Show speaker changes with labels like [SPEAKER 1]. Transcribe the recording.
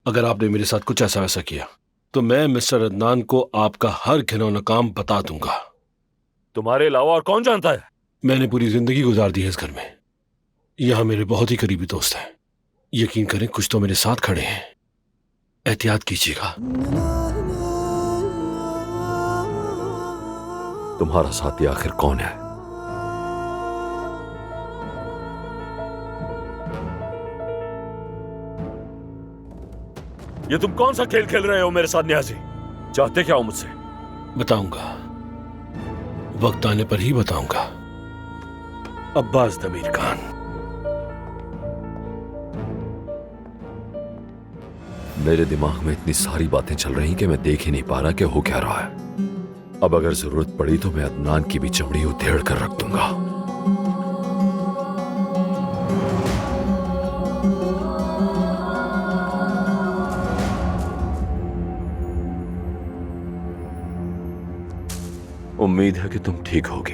[SPEAKER 1] अगर आपने मेरे साथ कुछ ऐसा वैसा किया तो मैं मिस्टर अदनान को आपका हर घिनौना काम बता दूंगा।
[SPEAKER 2] तुम्हारे अलावा और कौन जानता है?
[SPEAKER 1] मैंने पूरी जिंदगी गुजार दी है इस घर में। यहाँ मेरे बहुत ही करीबी दोस्त हैं। यकीन करें, कुछ तो मेरे साथ खड़े हैं। एहतियात कीजिएगा।
[SPEAKER 2] तुम्हारा साथी आखिर कौन है? ये तुम कौन सा खेल खेल रहे हो मेरे साथ न्याजी? चाहते क्या हो मुझसे?
[SPEAKER 1] बताऊंगा, वक्त आने पर ही बताऊंगा। अब्बास दमीर खान।
[SPEAKER 2] मेरे दिमाग में इतनी सारी बातें चल रही कि मैं देख ही नहीं पा रहा कि हो क्या रहा है। अब अगर जरूरत पड़ी तो मैं अदनान की भी चमड़ी उधेड़ कर रख दूंगा। उम्मीद है कि तुम ठीक होगी।